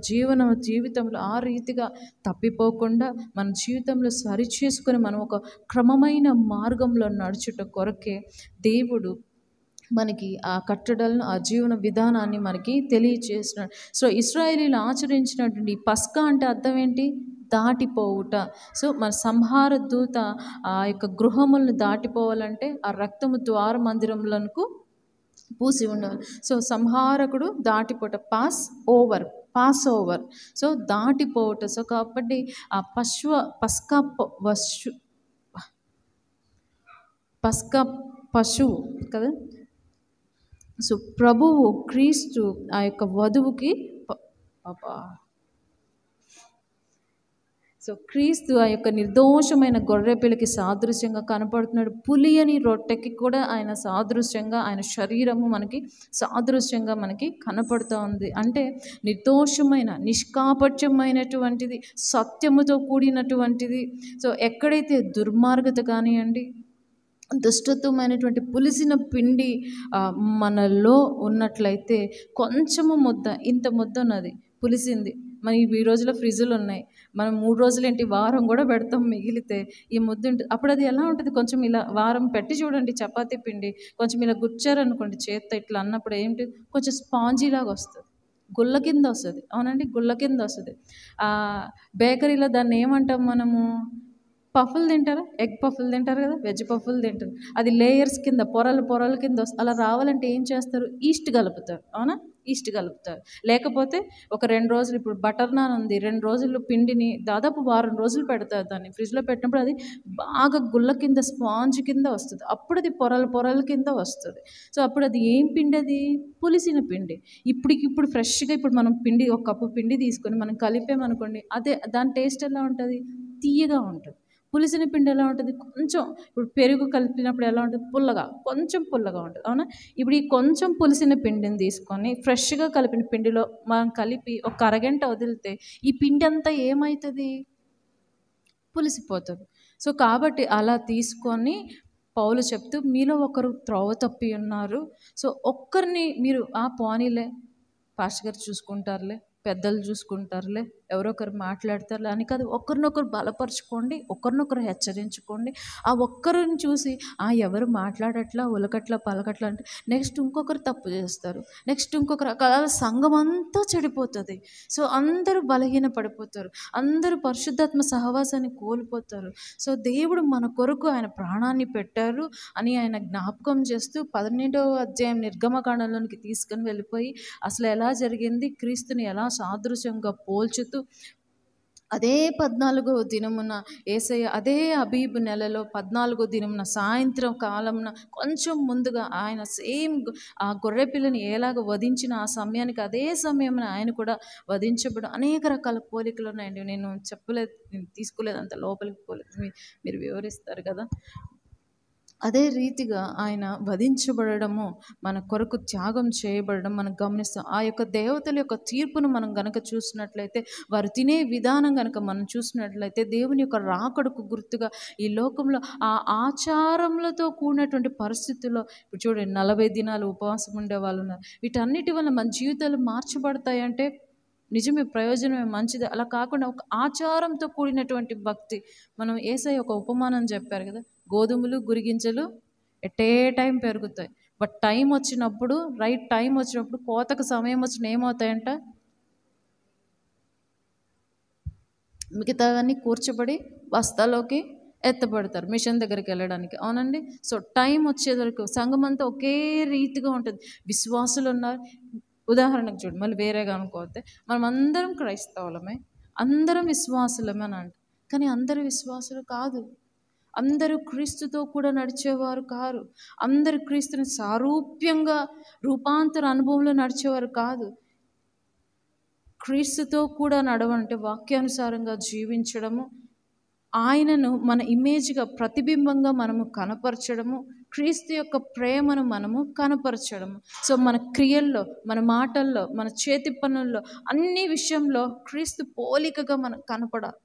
జీవితంలో ఆ రీతిగా తప్పిపోకుండా మన జీవితంలో సరిచేసుకొని మనం ఒక క్రమమైన మార్గంలో నడుచుట కొరకే దేవుడు మనకి ఆ కట్టడలను, ఆ జీవన విధానాన్ని మనకి తెలియచేసినాడు. సో ఇశ్రాయేలీయులు ఆచరించినటువంటి పస్కా అంటే అర్థం ఏంటి? దాటిపోవుట. సో మన సంహార దూత ఆ యొక్క గృహములను దాటిపోవాలంటే ఆ రక్తము ద్వార మందిరములకు పూసి ఉండాలి. సో సంహారకుడు దాటిపోట, పాస్ ఓవర్. సో దాటిపోవట. సో కాబట్టి ఆ పస్కా పశువు కదా. సో ప్రభువు క్రీస్తు ఆ యొక్క వధువుకి క్రీస్తు ఆ యొక్క నిర్దోషమైన గొర్రెపిల్లకి సాదృశ్యంగా కనపడుతున్నాడు. పులియని రొట్టెకి కూడా ఆయన సాదృశ్యంగా, ఆయన శరీరము మనకి సాదృశ్యంగా మనకి కనపడుతూ ఉంది. అంటే నిర్దోషమైన, నిష్కాపట్యమైనటువంటిది, సత్యముతో కూడినటువంటిది. సో ఎక్కడైతే దుర్మార్గత కానివ్వండి, దుష్టత్వమైనటువంటి పులిసిన పిండి మనలో ఉన్నట్లయితే, కొంచెము ముద్ద, ఇంత ముద్ద ఉన్నది పులిసింది, మరి ఈ రోజుల్లో ఫ్రిడ్జ్లు ఉన్నాయి, మనం 3 రోజులేంటి, వారం కూడా పెడతాం మిగిలితే, ఈ ముద్ద ఉంటుంది. అప్పుడు అది ఎలా ఉంటుంది? కొంచెం ఇలా వారం పెట్టి చూడండి, చపాతీ పిండి కొంచెం ఇలా గుచ్చారనుకోండి చేత్తో ఇట్లా అన్నప్పుడు ఏంటి, కొంచెం స్పాంజీలాగా వస్తుంది, గుల్ల కింద వస్తుంది. అవునండి, గుల్ల కింద వస్తుంది. బేకరీలో దాన్ని ఏమంటాం మనము? పఫ్ఫులు తింటారా? ఎగ్ పఫ్ఫులు తింటారు కదా, వెజ్ పఫ్ఫులు తింటారు. అది లేయర్స్ కింద, పొరలు కింద వస్తుంది. అలా రావాలంటే ఏం చేస్తారు? ఈస్ట్ కలుపుతారు. అవునా, ఈస్ట్ కలుపుతారు. లేకపోతే ఒక 2 రోజులు, ఇప్పుడు బటర్ నాన్ ఉంది, 2 రోజులు పిండిని దాదాపు వారం రోజులు పెడతారు. దాన్ని ఫ్రిడ్జ్లో పెట్టినప్పుడు అది బాగా గుల్ల కింద, స్పాంజ్ కింద వస్తుంది. అప్పుడు అది పొరల కింద వస్తుంది. సో అప్పుడు అది ఏం పిండి? అది పులిసిన పిండి. ఇప్పుడు ఫ్రెష్గా, ఇప్పుడు మనం పిండి, 1 కప్పు పిండి తీసుకొని మనం కలిపామనుకోండి, అదే దాని టేస్ట్ ఎలా ఉంటుంది? తీయగా ఉంటుంది. పులిసిన పిండి ఎలా ఉంటుంది? కొంచెం, ఇప్పుడు పెరుగు కలిపినప్పుడు ఎలా ఉంటుంది? కొంచెం పుల్లగా ఉంటుంది. అవునా? ఇప్పుడు ఈ కొంచెం పులిసిన పిండిని తీసుకొని ఫ్రెష్గా కలిపిన పిండిలో మనం కలిపి ఒక అరగంట వదిలితే ఈ పిండి అంతా ఏమవుతుంది? పులిసిపోతుంది. సో కాబట్టి అలా తీసుకొని పౌలు చెప్తూ మీలో ఒకరు త్రోవ తప్పి ఉన్నారు. సో ఒక్కరిని మీరు పోనీలే పాస్టర్ గారు చూసుకుంటారులే, పెద్దలు చూసుకుంటారులే, ఎవరో ఒకరు మాట్లాడతారులే అని కాదు. ఒకరినొకరు బలపరచుకోండి, ఒకరినొకరు హెచ్చరించుకోండి. ఆ ఒక్కరిని చూసి ఎవరు మాట్లాడట్లా, ఉలకట్లా, పలకట్లా అంటే నెక్స్ట్ ఇంకొకరు తప్పు చేస్తారు, నెక్స్ట్ ఇంకొకరు, అలా సంఘం అంతా చెడిపోతుంది. సో అందరూ బలహీన పడిపోతారు, అందరూ పరిశుద్ధాత్మ సహవాసాన్ని కోల్పోతారు. సో దేవుడు మన కొరకు ఆయన ప్రాణాన్ని పెట్టారు అని ఆయన జ్ఞాపకం చేస్తూ 12వ అధ్యాయం నిర్గమకాండంలోనికి తీసుకుని వెళ్ళిపోయి అసలు ఎలా జరిగింది, క్రీస్తుని ఎలా సాదృశ్యంగా పోల్చుతూ అదే 14వ దినమున యేసయ్య అదే అబీబు నెలలో 14వ దినమున సాయంత్రం కాలమున కొంచెం ముందుగా ఆయన సేమ్ ఆ గొర్రెపిల్లని ఎలాగ వధించిన ఆ సమయానికి అదే సమయమున ఆయన కూడా వధించబడు అనేక రకాల పోలికలు ఉన్నాయండి. నేను చెప్పలేదు, నేను తీసుకోలేదు, అంత లోపలికి పోలేదు, మీరు వివరిస్తారు కదా. అదే రీతిగా ఆయన వధించబడము, మన కొరకు త్యాగం చేయబడడం మనం గమనిస్తాం. ఆ యొక్క దేవతల యొక్క తీర్పును మనం గనక చూసినట్లయితే, వారు తినే విధానం కనుక మనం చూసినట్లయితే, దేవుని యొక్క రాకడకు గుర్తుగా ఈ లోకంలో ఆ ఆచారములతో కూడినటువంటి పరిస్థితుల్లో ఇప్పుడు చూడండి 40 దినాలు ఉపవాసం ఉండే వాళ్ళు ఉన్నారు. వీటన్నిటి వల్ల మన జీవితాలు మార్చబడతాయంటే నిజమే, ప్రయోజనమే, మంచిది. అలా కాకుండా ఒక ఆచారంతో కూడినటువంటి భక్తి. మనం యేసయ్య ఒక ఉపమానం చెప్పారు కదా, గోధుమలు గురిగింజలు ఎట్ ఏ టైం పెరుగుతాయి, బట్ టైం వచ్చినప్పుడు, రైట్ టైం వచ్చినప్పుడు, కోతకు సమయం వచ్చిన ఏమవుతాయంట, మిగతావన్నీ కూర్చబడి బస్తాలోకి ఎత్తబడతారు మిషన్ దగ్గరికి వెళ్ళడానికి. అవునండి. సో టైం వచ్చేవరకు సంఘం అంతా ఒకే రీతిగా ఉంటుంది. విశ్వాసులు ఉన్నారు. ఉదాహరణకు చూడు, మళ్ళీ వేరేగా అనుకోవద్దే, మనం అందరం క్రైస్తవులమే, అందరం విశ్వాసులమే అని అంట. కానీ అందరూ విశ్వాసులు కాదు, అందరూ క్రీస్తుతో కూడా నడిచేవారు కారు, అందరూ క్రీస్తుని సారూప్యంగా రూపాంతర అనుభవంలో నడిచేవారు కాదు. క్రీస్తుతో కూడా నడవంటే వాక్యానుసారంగా జీవించడము, ఆయనను మన ఇమేజ్గా ప్రతిబింబంగా మనము కనపరచడము, క్రీస్తు యొక్క ప్రేమను మనము కనపరచడము. సో మన క్రియల్లో, మన మాటల్లో, మన చేతి పనుల్లో, అన్ని విషయంలో క్రీస్తు పోలికగా మనం కనపడాలి.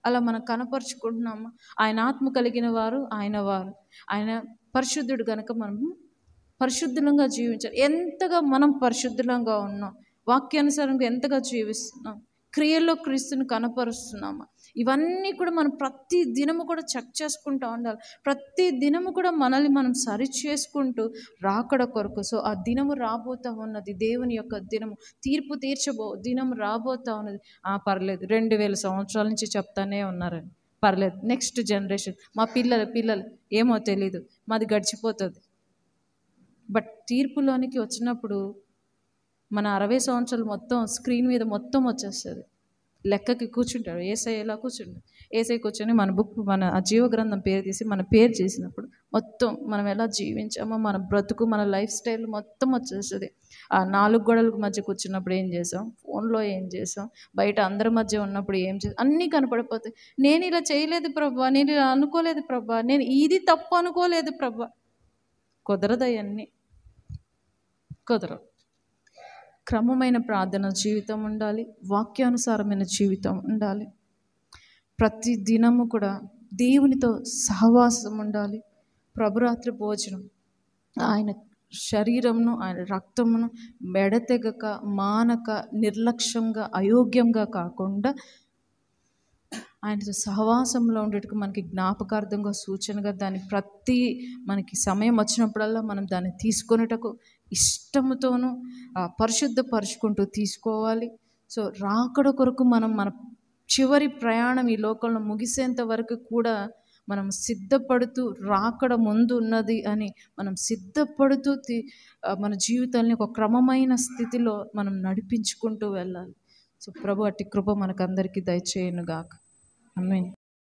అలా మనం కనపరుచుకుంటున్నాము. ఆయన ఆత్మ కలిగిన వారు ఆయన పరిశుద్ధుడు కనుక మనము పరిశుద్ధంగా జీవించాలి. ఎంతగా మనం పరిశుద్ధంగా ఉన్నాం, వాక్యానుసారంగా ఎంతగా జీవిస్తున్నాం, క్రియల్లో క్రీస్తుని కనపరుస్తున్నామా, ఇవన్నీ కూడా మనం ప్రతి దినము కూడా చెక్ చేసుకుంటూ ఉండాలి. ప్రతి దినము కూడా మనల్ని మనం సరి చేసుకుంటూ రాకడ కొరకు. సో ఆ దినము రాబోతూ ఉన్నది, దేవుని యొక్క దినము, తీర్పు తీర్చబో దినము రాబోతూ ఉన్నది. పర్లేదు, 2000 సంవత్సరాల నుంచి చెప్తానే ఉన్నారని, పర్లేదు, నెక్స్ట్ జనరేషన్, మా పిల్లలు ఏమో తెలీదు, మాది గడిచిపోతుంది. బట్ తీర్పులోనికి వచ్చినప్పుడు మన 60 సంవత్సరాలు మొత్తం స్క్రీన్ మీద మొత్తం వచ్చేస్తుంది. లెక్కకి కూర్చుంటాడు యేసయ్య, ఎలా కూర్చుంటాడు యేసయ్య కూర్చొని మన బుక్, మన ఆ జీవగ్రంథం పేరు తీసి మన పేరు చేసినప్పుడు మొత్తం మనం ఎలా జీవించామో, మన బ్రతుకు, మన లైఫ్ స్టైల్ మొత్తం వచ్చేస్తుంది. ఆ 4 గోడలకు మధ్య కూర్చున్నప్పుడు ఏం చేసాం, ఫోన్లో ఏం చేసాం, బయట అందరి మధ్య ఉన్నప్పుడు ఏం చేసాం, అన్నీ కనపడిపోతాయి. నేను ఇలా చేయలేదు ప్రభా, నేను ఇలా అనుకోలేదు ప్రభా, నేను ఇది తప్పు అనుకోలేదు ప్రభా. కుదరదు, అవన్నీ కుదరవు. క్రమమైన ప్రార్థన జీవితం ఉండాలి, వాక్యానుసారమైన జీవితం ఉండాలి, ప్రతి దినము కూడా దేవునితో సహవాసం ఉండాలి. ప్రభురాత్రి భోజనం, ఆయన శరీరమును, ఆయన రక్తమును మెడతెగక, మానక, నిర్లక్ష్యంగా, అయోగ్యంగా కాకుండా ఆయనతో సహవాసంలో ఉండేటకు మనకి జ్ఞాపకార్థంగా, సూచనగా, దాన్ని ప్రతి మనకి సమయం వచ్చినప్పుడల్లా మనం దాన్ని తీసుకొనేటకు ఇష్టముతోనూ పరిశుద్ధపరుచుకుంటూ తీసుకోవాలి. సో రాకడ కొరకు మనం మన చివరి ప్రయాణం ఈ లోకంలో ముగిసేంత వరకు కూడా మనం సిద్ధపడుతూ, రాకడ ముందు ఉన్నది అని మనం సిద్ధపడుతూ మన జీవితాన్ని ఒక క్రమమైన స్థితిలో మనం నడిపించుకుంటూ వెళ్ళాలి. సో ప్రభు అట్టి కృప మనకందరికీ దయచేయునుగాక. ఆమేన్.